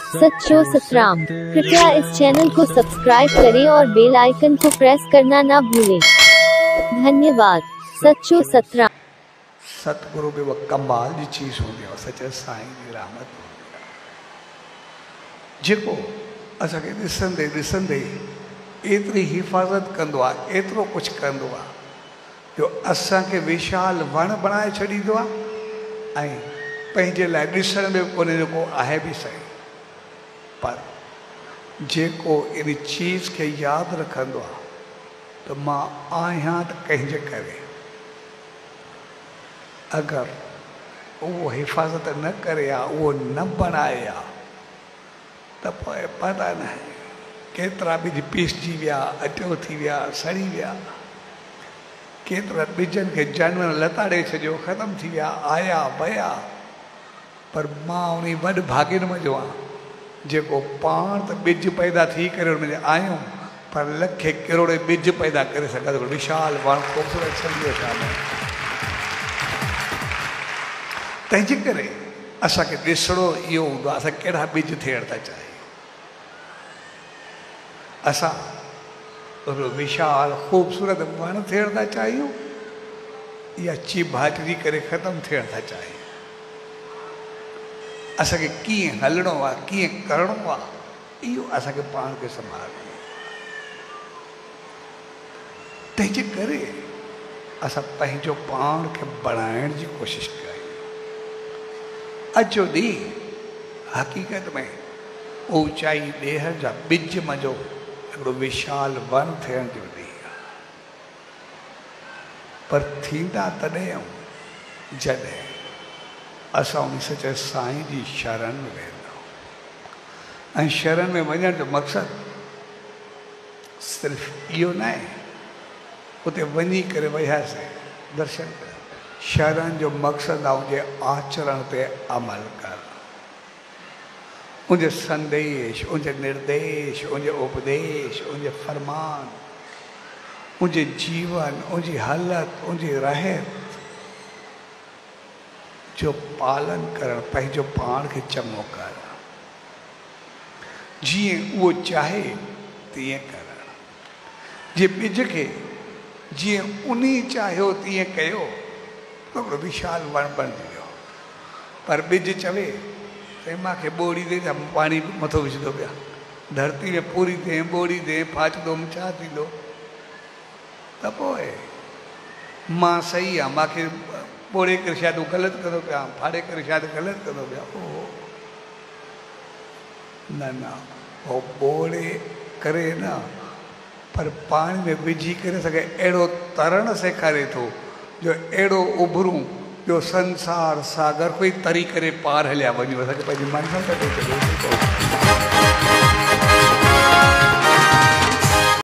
सच्चो सतराम। कृपया इस चैनल को सब्सक्राइब करें और बेल आइकन को प्रेस करना ना भूलें। धन्यवाद। सच्चो सतराम। सतगुरु भी वह कमाल जी चीज हूंदी आहे, सच्चे साईं जी रहमत जेको असांखे ॾिसंदे ॾिसंदे एतिरी हिफ़ाज़त कंदो आहे, एतिरो कुझु कंदो आहे जो असांखे विशाल वण बणाए छॾींदो आहे ऐं पंहिंजे लाइ ॾिसण में कोन्हे जेको आहे बि सही, पर जेको इन चीज़ खे यादि रखंदो आहे त मां आहियां त कंहिंजे करे, अगरि उहो हिफ़ाज़त न करे या उहो न बणाए या त पोइ पता न आहे केतिरा ॿिज पीसजी विया, अटो थी विया, सड़ी विया, केतिरा ॿिजनि खे जानवर लताड़े छॾियो, ख़तमु थी विया, आया वया। पर मां उन वॾ भागिन जो आहियां जेको पाण त ॿिज पैदा थी करे हुन में आहियूं, पर लखे किरोड़े ॿिज पैदा करे सघंदो, विशाल वण ख़ूबसूरत सम्झो छा न। तंहिंजे करे असांखे ॾिसणो इहो हूंदो आहे असां कहिड़ा ॿिज थियण था चाहियूं। असां विशाल ख़ूबसूरत वण थियण था चाहियूं या चिभाटरी करे ख़तमु थियण था चाहियूं। असांखे कीअं हलणो आहे, कीअं करिणो आहे, इहो असांखे पाण खे संभालणो आहे। तंहिंजे करे असां पंहिंजो पाण खे बणाइण जी कोशिशि कयूं। अॼु जो ॾींहुं हक़ीक़त में ऊचाई ॾेह जा ॿिज मज़ो हिकिड़ो विशाल वन थियण जो ॾींहुं आहे, पर थींदा तॾहिं जॾहिं असां उन सचे साईं जी शरण में वेंदा। ऐं शरण में वञण जो मक़सदु सिर्फ़ु इहो न आहे उते वञी करे वियासीं दर्शन कर। शरण जो मक़सदु आहे उनजे आचरण ते अमल कर, उनजे संदेश, उनजे निर्देश, उनजे उपदेश, उनजे फरमान, उनजे जीवन, उनजी हालत, उनजी रहत जो पालन करणु, पंहिंजो पाण खे चङो कर, जीअं उहो चाहे तीअं करणु। जे ॿिज खे जीअं उन चाहियो तीअं कयो त हिकिड़ो विशाल वण बणिजी वियो। पर ॿिज चवे त मूंखे ॿोड़ी दे त पाणी मथो विझंदो पिया, धरती में पूरी दे ॿोड़ी दे फाचंदो छा थींदो, त पोइ मां सही आहे, मूंखे ॿोड़े करे शायदि उहो ग़लति कंदो पिया, फाड़े करे शायदि ग़लति कंदो पिया। ओहो न न, उहो ॿोड़े करे न, पर पाणी में विझी करे सघे अहिड़ो तरणु सेखारे थो जो अहिड़ो उभरूं जो संसार सागर कोई तरी करे पार हलिया वञूं, असांखे पंहिंजी मंज़िल ते पहुचणो।